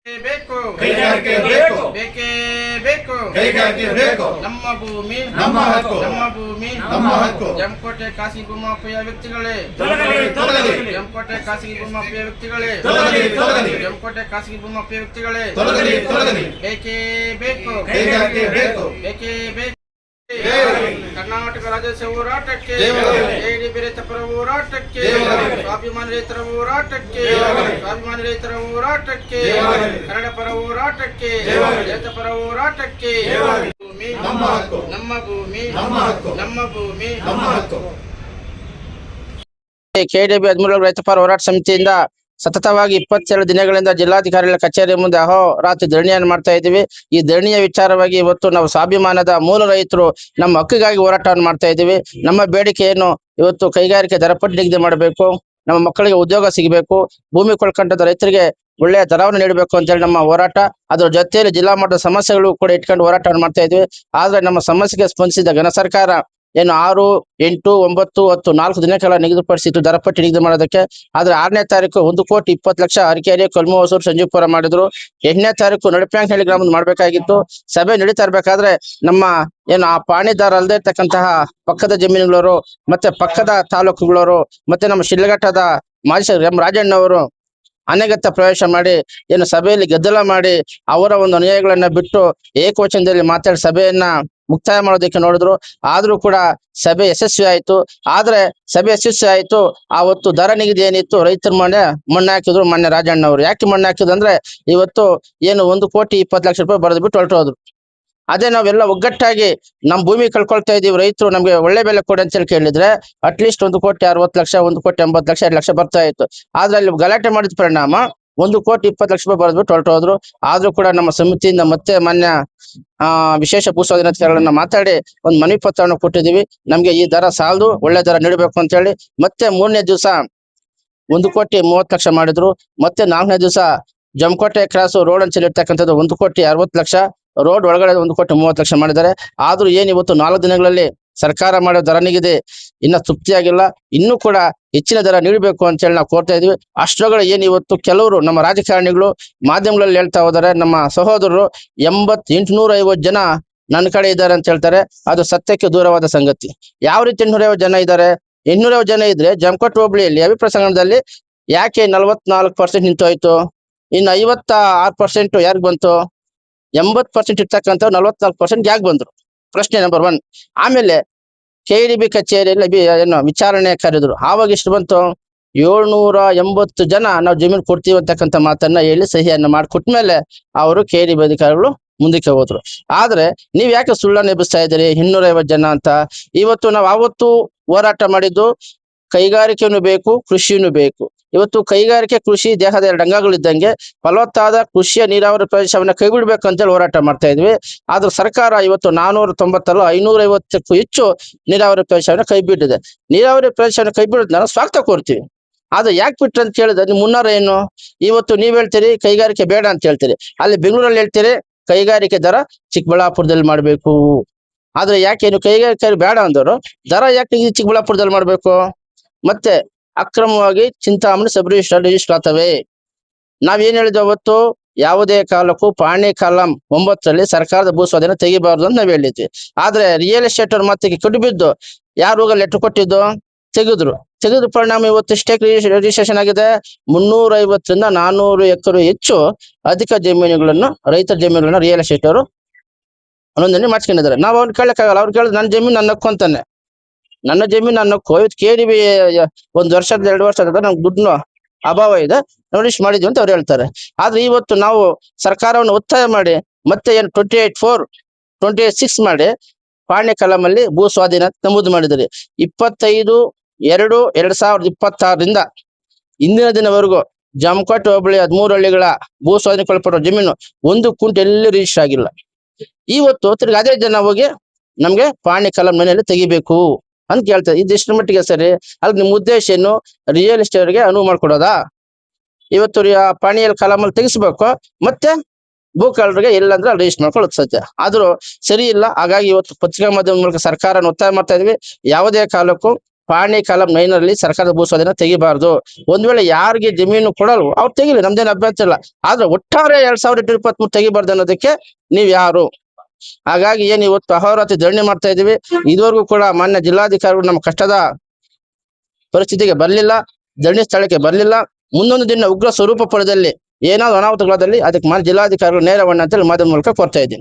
ಬೇಕು ಕೈಗಾರಿಕೆ ಬೇಕು ಬೇಕೇ ಬೇಕು ಕೈಗಾರಿಕೆ ಬೇಕು ನಮ್ಮ ಭೂಮಿ ನಮ್ಮ ಹಕ್ಕು ನಮ್ಮ ಭೂಮಿ ನಮ್ಮ ಹಕ್ಕು ಜಮಕೋಟೆ ಖಾಸಗಿ ಭೂಮಾಫಿಯ ವ್ಯಕ್ತಿಗಳೇ ತೊಲಗಲಿ ತೊಲಗಲಿ ಜಮಕೋಟೆ ಖಾಸಗಿ ಭೂಮಾಫಿಯ ವ್ಯಕ್ತಿಗಳೇ ತೊಲಗಲಿ ತೊಲಗಲಿ ಜಮಕೋಟೆ ಖಾಸಗಿ ಭೂಮಾಫಿಯ ವ್ಯಕ್ತಿಗಳೇ ತೊಲಗಲಿ ತೊಲಗಲಿ ಬೇಕೇ ಬೇಕು ಕೈಗಾರಿಕೆ ಬೇಕು ಬೇಕೇ ಬೇಕು ಜೈ. ಕರ್ನಾಟಕ ರಾಜ್ಯೋತ್ಸವ ಹೋರಾಟಕ್ಕೆ ಜೈ. ಜೆಡಿ ರೈತ ಪರ ಹೋರಾಟಕ್ಕೆ ಜೈ. ಸ್ವಾಭಿಮಾನಿ ರೈತರ ಹೋರಾಟಕ್ಕೆ ಜೈ. ಸ್ವಾಭಿಮಾನಿ ರೈತರ ಹೋರಾಟಕ್ಕೆ ಜೈ. ಕನ್ನಡ ಪರ ಹೋರಾಟಕ್ಕೆ ಜೈ. ರೈತ ಪರ ಹೋರಾಟಕ್ಕೆ ಜೈ. ಭೂಮಿ ನಮ್ಮ ಹಕ್ಕು ನಮ್ಮ ಭೂಮಿ ನಮ್ಮ ಹಕ್ಕು ನಮ್ಮ ಭೂಮಿ ನಮ್ಮ ಹಕ್ಕು. ಕೆಡಿಬಿ 13 ರೈತ ಪರ ಹೋರಾಟ ಸಮಿತಿಯಿಂದ ಸತತವಾಗಿ 22 ದಿನಗಳಿಂದ ಜಿಲ್ಲಾಧಿಕಾರಿಗಳ ಕಚೇರಿ ಮುಂದೆ ಅಹೋರಾತ್ರಿ ಧರಣಿಯನ್ನು ಮಾಡ್ತಾ ಇದ್ದೀವಿ. ಈ ಧರಣಿಯ ವಿಚಾರವಾಗಿ ಇವತ್ತು ನಾವು ಸ್ವಾಭಿಮಾನದ ಮೂಲ ರೈತರು ನಮ್ಮ ಹಕ್ಕಿಗಾಗಿ ಹೋರಾಟವನ್ನು ಮಾಡ್ತಾ ಇದ್ದೀವಿ. ನಮ್ಮ ಬೇಡಿಕೆಯನ್ನು ಇವತ್ತು ಕೈಗಾರಿಕೆ ದರಪಟ್ಟಿ ನಿಗದಿ ಮಾಡಬೇಕು, ನಮ್ಮ ಮಕ್ಕಳಿಗೆ ಉದ್ಯೋಗ ಸಿಗಬೇಕು, ಭೂಮಿ ಕಳ್ಕೊಂಡ ರೈತರಿಗೆ ಒಳ್ಳೆಯ ದರವನ್ನು ನೀಡಬೇಕು ಅಂತ ಹೇಳಿ ನಮ್ಮ ಹೋರಾಟ. ಅದರ ಜೊತೆಯಲ್ಲಿ ಜಿಲ್ಲಾ ಮಟ್ಟದ ಸಮಸ್ಯೆಗಳು ಕೂಡ ಇಟ್ಕೊಂಡು ಹೋರಾಟವನ್ನು ಮಾಡ್ತಾ ಇದ್ವಿ. ಆದ್ರೆ ನಮ್ಮ ಸಮಸ್ಯೆಗೆ ಸ್ಪಂದಿಸಿದ ಘನ ಸರ್ಕಾರ ಏನು 6, 8, 9, 10 4 ದಿನಗಳ ನಿಗದಿಪಡಿಸಿತ್ತು ದರಪಟ್ಟಿ ನಿಗದಿ ಮಾಡೋದಕ್ಕೆ. ಆದ್ರೆ 6ನೇ ತಾರೀಕು 1,20,00,000 ಅರಕೆರೆ, ಕಲ್ಮು, ಹೊಸೂರು, ಸಂಜೀವಪುರ ಮಾಡಿದ್ರು. 8ನೇ ತಾರೀಕು ನಡಪ್ಯಾಂಕನಹಳ್ಳಿ ಗ್ರಾಮದ ಮಾಡ್ಬೇಕಾಗಿತ್ತು. ಸಭೆ ನಡೀತಾ ಇರ್ಬೇಕಾದ್ರೆ ನಮ್ಮ ಏನು ಆ ಪಾಣಿದಾರ ಅಲ್ಲದೆ ಇರ್ತಕ್ಕಂತಹ ಪಕ್ಕದ ಜಮೀನುಗಳವರು ಮತ್ತೆ ಪಕ್ಕದ ತಾಲೂಕುಗಳವರು ಮತ್ತೆ ನಮ್ಮ ಶಿಡ್ಲಘಟ್ಟದ ಮಾಜಿ ಎಂ ರಾಜಣ್ಣವರು ಅನಗತ್ಯ ಪ್ರವೇಶ ಮಾಡಿ ಏನು ಸಭೆಯಲ್ಲಿ ಗದ್ದಲ ಮಾಡಿ ಅವರ ಒಂದು ಅನುಯಾಯಿಗಳನ್ನ ಬಿಟ್ಟು ಏಕವಚನದಲ್ಲಿ ಮಾತಾಡಿ ಸಭೆಯನ್ನ ಮುಕ್ತಾಯ ಮಾಡೋದಕ್ಕೆ ನೋಡಿದ್ರು. ಆದ್ರೂ ಕೂಡ ಸಭೆ ಯಶಸ್ವಿ ಆಯ್ತು. ಆದ್ರೆ ಸಭೆ ಯಶಸ್ವಿ ಆಯ್ತು, ಆವತ್ತು ದರ ನಿಗದಿ ಏನಿತ್ತು ರೈತರ ಮಣ್ಣು ಹಾಕಿದ್ರು ಮಾನ್ಯ ರಾಜಣ್ಣವರು. ಯಾಕೆ ಮಣ್ಣು ಹಾಕಿದ್ರು ಅಂದ್ರೆ ಇವತ್ತು ಏನು 1,20,00,000 ರೂಪಾಯಿ ಬರೆದು ಬಿಟ್ಟು ಹೊರಟೋದ್ರು. ಅದೇ ನಾವೆಲ್ಲ ಒಗ್ಗಟ್ಟಾಗಿ ನಮ್ಮ ಭೂಮಿ ಕಳ್ಕೊಳ್ತಾ ಇದೀವಿ, ರೈತರು ನಮ್ಗೆ ಒಳ್ಳೆ ಬೆಲೆ ಕೊಡಿ ಅಂತ ಹೇಳಿ ಕೇಳಿದ್ರೆ ಅಟ್ಲೀಸ್ಟ್ 1,60,00,000, 1,80,00,000, 2,00,000 ಬರ್ತಾ ಇತ್ತು. ಆದ್ರೆ ಅಲ್ಲಿ ಗಲಾಟೆ ಮಾಡಿದ ಪರಿಣಾಮ 1,20,00,000 ರೂಪಾಯಿ ಬರೆದ್ಬಿಟ್ಟು ಹೊರಟೋದ್ರು. ಆದ್ರೂ ಕೂಡ ನಮ್ಮ ಸಮಿತಿಯಿಂದ ಮತ್ತೆ ಮಾನ್ಯ ವಿಶೇಷ ಭೂ ಸ್ವಾಧೀನತೆಗಳನ್ನ ಮಾತಾಡಿ ಒಂದು ಮನವಿ ಪತ್ರವನ್ನು ಕೊಟ್ಟಿದೀವಿ. ನಮ್ಗೆ ಈ ದರ ಸಾಲದು, ಒಳ್ಳೆ ದರ ನೀಡಬೇಕು ಅಂತ ಹೇಳಿ. ಮತ್ತೆ 3ನೇ ದಿವಸ 1,30,00,000 ಮಾಡಿದ್ರು. ಮತ್ತೆ 4ನೇ ದಿವಸ ಜಮಕೋಟೆ ಕ್ರಾಸ್ ರೋಡ್ ಅಂಚಲ್ಲಿ ಇರ್ತಕ್ಕಂಥದ್ದು 1,60,00,000, ರೋಡ್ ಒಳಗಡೆ 1,30,00,000 ಮಾಡಿದ್ದಾರೆ. ಆದ್ರೂ ಏನ್ ಇವತ್ತು 4 ದಿನಗಳಲ್ಲಿ ಸರ್ಕಾರ ಮಾಡೋ ದರ ನಿಗದಿ ಇನ್ನ ತೃಪ್ತಿಯಾಗಿಲ್ಲ. ಇನ್ನೂ ಕೂಡ ಹೆಚ್ಚಿನ ದರ ನೀಡಬೇಕು ಅಂತ ಹೇಳಿ ನಾವು ಕೋರ್ತಾ ಇದೀವಿ. ಅಷ್ಟರೊಳಗಡೆ ಏನ್ ಇವತ್ತು ಕೆಲವರು ನಮ್ಮ ರಾಜಕಾರಣಿಗಳು ಮಾಧ್ಯಮಗಳಲ್ಲಿ ಹೇಳ್ತಾ ಹೋದರೆ ನಮ್ಮ ಸಹೋದರರು 850 ಜನ ನನ್ನ ಕಡೆ ಇದ್ದಾರೆ ಅಂತ ಹೇಳ್ತಾರೆ. ಅದು ಸತ್ಯಕ್ಕೆ ದೂರವಾದ ಸಂಗತಿ. ಯಾವ ರೀತಿ 850 ಜನ ಇದ್ದಾರೆ? 850 ಜನ ಇದ್ರೆ ಜಮಕೋಟೆ ಹೋಬಳಿಯಲ್ಲಿ ಅಭಿಪ್ರಾಯ ಸಂಗ್ರಹದಲ್ಲಿ ಯಾಕೆ 44% ನಿಂತೋಯ್ತು? ಇನ್ನು 56% ಯಾರಿಗೆ ಬಂತು? 80% ಇರ್ತಕ್ಕಂಥ 44% ಯಾಕೆ ಬಂದ್ರು? ಪ್ರಶ್ನೆ ನಂಬರ್ 1. ಆಮೇಲೆ ಕೆಡಿಬಿ ಕಚೇರಿಯಲ್ಲಿ ಏನು ವಿಚಾರಣೆ ಕರೆದ್ರು. ಆವಾಗ ಎಷ್ಟು ಬಂತು? 780 ಜನ ನಾವು ಜಮೀನು ಕೊಡ್ತೀವಿ ಅಂತಕ್ಕಂಥ ಮಾತನ್ನ ಹೇಳಿ ಸಹಿಯನ್ನ ಮಾಡಿಕೊಟ್ಮೇಲೆ ಅವರು ಕೆಡಿಬಿ ಅಧಿಕಾರಿಗಳು ಮುಂದಕ್ಕೆ ಹೋದ್ರು. ಆದ್ರೆ ನೀವ್ ಯಾಕೆ ಸುಳ್ಳನ್ನು ಎಬ್ಬಿಸ್ತಾ ಇದ್ದೀರಿ 250 ಜನ ಅಂತ? ಇವತ್ತು ನಾವು ಆವತ್ತು ಹೋರಾಟ ಮಾಡಿದ್ದು ಕೈಗಾರಿಕೆನೂ ಬೇಕು, ಕೃಷಿನೂ ಬೇಕು. ಇವತ್ತು ಕೈಗಾರಿಕೆ, ಕೃಷಿ ದೇಹದ 2 ಅಂಗಗಳಿದ್ದಂಗೆ ಫಲವತ್ತಾದ ಕೃಷಿಯ ನೀರಾವರಿ ಪ್ರದೇಶವನ್ನ ಕೈ ಬಿಡ್ಬೇಕು ಅಂತೇಳಿ ಹೋರಾಟ ಮಾಡ್ತಾ ಇದ್ವಿ. ಆದ್ರೆ ಸರ್ಕಾರ ಇವತ್ತು 490 550ಕ್ಕೂ ಹೆಚ್ಚು ನೀರಾವರಿ ಪ್ರದೇಶವನ್ನ ಕೈ ಬಿಟ್ಟಿದೆ. ನೀರಾವರಿ ಪ್ರದೇಶವನ್ನ ಕೈ ಬಿಡೋದ್ ನಾವು ಸ್ವಾಗತ ಕೋರ್ತೀವಿ. ಆದ್ರೆ ಯಾಕೆ ಬಿಟ್ರಿ ಅಂತ ಕೇಳಿದ್ರೆ ನಿಮ್ ಮುನ್ನಾರ ಏನು? ಇವತ್ತು ನೀವ್ ಹೇಳ್ತೀರಿ ಕೈಗಾರಿಕೆ ಬೇಡ ಅಂತ ಹೇಳ್ತೀರಿ, ಅಲ್ಲಿ ಬೆಂಗಳೂರಲ್ಲಿ ಹೇಳ್ತೀರಿ ಕೈಗಾರಿಕೆ ದರ ಚಿಕ್ಕಬಳ್ಳಾಪುರದಲ್ಲಿ ಮಾಡ್ಬೇಕು. ಆದ್ರೆ ಯಾಕೆ ನೀವು ಕೈಗಾರಿಕೆ ಬೇಡ ಅಂದವರು ದರ ಯಾಕೆ ಚಿಕ್ಕಬಳ್ಳಾಪುರದಲ್ಲಿ ಮಾಡ್ಬೇಕು? ಮತ್ತೆ ಅಕ್ರಮವಾಗಿ ಚಿಂತಾಮಣಿ ಸಬ್ ರಿಜಿಸ್ಟರ್ ಆಗ್ತವೆ. ನಾವೇನ್ ಹೇಳಿದ್ವಿ ಅವತ್ತು? ಯಾವುದೇ ಕಾಲಕ್ಕೂ ಪಾಣಿ ಕಾಲಂ 9ರಲ್ಲಿ ಸರ್ಕಾರದ ಭೂ ಸ್ವಾಧೀನ ತೆಗಿಬಾರ್ದು ಅಂತ ನಾವ್ ಹೇಳಿದ್ವಿ. ಆದ್ರೆ ರಿಯಲ್ ಎಸ್ಟೇಟ್ ಅವ್ರ ಮಾತಿಗೆ ಕಡು ಬಿದ್ದು ಯಾರು ಲೆಟರ್ ಕೊಟ್ಟಿದ್ದು ತೆಗೆದು ಪರಿಣಾಮ ಇವತ್ತು ಸ್ಟೇಕ್ ರಿಜಿಸ್ಟ್ರೇಷನ್ ಆಗಿದೆ. 350ರಿಂದ 400 ಎಕರೆ ಹೆಚ್ಚು ಅಧಿಕ ಜಮೀನುಗಳನ್ನು, ರೈತರ ಜಮೀನುಗಳನ್ನ ರಿಯಲ್ ಎಸ್ಟೇಟ್ ಅವರು ನೋಂದಣಿ ಮಾಡ್ಕೊಂಡಿದ್ದಾರೆ. ನಾವು ಅವ್ರು ಕೇಳಕ್ಕಾಗಲ್ಲ. ಅವ್ರು ಕೇಳಿದ್ರೆ ನನ್ನ ಜಮೀನು ನನ್ನ ಹಕ್ಕು ಅಂತಾನೆ. ನನ್ನ ಜಮೀನು ನನ್ನ ಹಕ್ಕು. ಇವತ್ತು ಕೆಡಿಬಿ 1 ವರ್ಷದ 2 ವರ್ಷದ ನಮ್ಗೆ ದುಡ್ಡು ಅಭಾವ ಇದೆ, ನೋಟಿಸ್ ಮಾಡಿದ್ವಿ ಅಂತ ಅವ್ರು ಹೇಳ್ತಾರೆ. ಆದ್ರೆ ಇವತ್ತು ನಾವು ಸರ್ಕಾರವನ್ನು ಒತ್ತಾಯ ಮಾಡಿ ಮತ್ತೆ ಏನು 28(4), 28(6) ಮಾಡಿ ಪಾಣಿ ಕಲಮಲ್ಲಿ ಭೂ ಸ್ವಾಧೀನ ನಮೂದು ಮಾಡಿದ್ರಿ. 25/2/2026ರಿಂದ ಇಂದಿನ ದಿನವರೆಗೂ ಜಮಕೋಟೆ ಹೋಬಳಿ 13 ಹಳ್ಳಿಗಳ ಭೂ ಸ್ವಾಧೀನಕ್ಕೊಳಪಟ್ಟ ಜಮೀನು 1 ಕುಂಟೆ ಎಲ್ಲಿ ರಿಜಿಸ್ಟರ್ ಆಗಿಲ್ಲ. ಇವತ್ತು ತಿರ್ಗಿ ಅದೇ ಜನ ಹೋಗಿ ನಮ್ಗೆ ಪಾಣಿ ಕಲಂ ಮನೆಯಲ್ಲಿ ತೆಗಿಬೇಕು ಅಂತ ಕೇಳ್ತಾರೆ. ಇದು ಎಷ್ಟು ಮಟ್ಟಿಗೆ ಸರಿ? ಅಲ್ಲಿ ನಿಮ್ ಉದ್ದೇಶ ಏನು? ರಿಯಲ್ ಎಸ್ಟೇಟ್ಗೆ ಅನುವು ಮಾಡ್ಕೊಡೋದಾ? ಇವತ್ತು ಪಾಣಿಯಲ್ಲಿ ಕಲಮಲ್ಲಿ ತೆಗಿಸ್ಬೇಕು, ಮತ್ತೆ ಭೂಕಳ್ಳರಿಗೆ ಎಲ್ಲಂದ್ರೆ ಅಲ್ಲಿ ರಿಜಿಸ್ಟರ್ ಮಾಡ್ಕೊಳ್ಳೋದು ಸತ್ಯ. ಆದ್ರೂ ಸರಿ ಇಲ್ಲ. ಹಾಗಾಗಿ ಇವತ್ತು ಪತ್ರಿಕಾ ಮಾಧ್ಯಮದ ಮೂಲಕ ಸರ್ಕಾರನ ಒತ್ತಾಯ ಮಾಡ್ತಾ ಇದ್ವಿ, ಯಾವುದೇ ಕಾಲಕ್ಕೂ ಪಾಣಿ ಕಾಲಂ 9 ರಲ್ಲಿ ಸರ್ಕಾರದ ಭೂ ಸ್ವಾಧೀನ ತೆಗಿಬಾರ್ದು. ಒಂದ್ ವೇಳೆ ಯಾರಿಗೆ ಜಮೀನು ಕೊಡಲ್ವೋ ಅವ್ರು ತೆಗಿಲಿ, ನಮ್ದೇನು ಅಭ್ಯಂತರ ಇಲ್ಲ. ಆದ್ರೆ ಒಟ್ಟಾರೆ 2023 ತೆಗಿಬಾರ್ದು ಅನ್ನೋದಕ್ಕೆ ನೀವ್ ಯಾರು? ಹಾಗಾಗಿ ಏನ್ ಇವತ್ತು ಅಹೋರಾತ್ರಿ ಧರಣಿ ಮಾಡ್ತಾ ಇದೀವಿ. ಇದುವರೆಗೂ ಕೂಡ ಮಾನ್ಯ ಜಿಲ್ಲಾಧಿಕಾರಿಗಳು ನಮ್ಮ ಕಷ್ಟದ ಪರಿಸ್ಥಿತಿಗೆ ಬರ್ಲಿಲ್ಲ, ಧರಣಿ ಸ್ಥಳಕ್ಕೆ ಬರ್ಲಿಲ್ಲ. ಮುಂದೊಂದು ದಿನ ಉಗ್ರ ಸ್ವರೂಪ ಪಡೆದಲ್ಲಿ ಏನಾದ್ರು ಅನಾಹುತಗಳಾದಲ್ಲಿ ಅದಕ್ಕೆ ಮಾನ್ಯ ಜಿಲ್ಲಾಧಿಕಾರಿಗಳು ನೇರವಣ್ಣ ಅಂತೇಳಿ ಮಾಧ್ಯಮ ಮೂಲಕ ಕೋರ್ತಾ ಇದ್ದೀನಿ.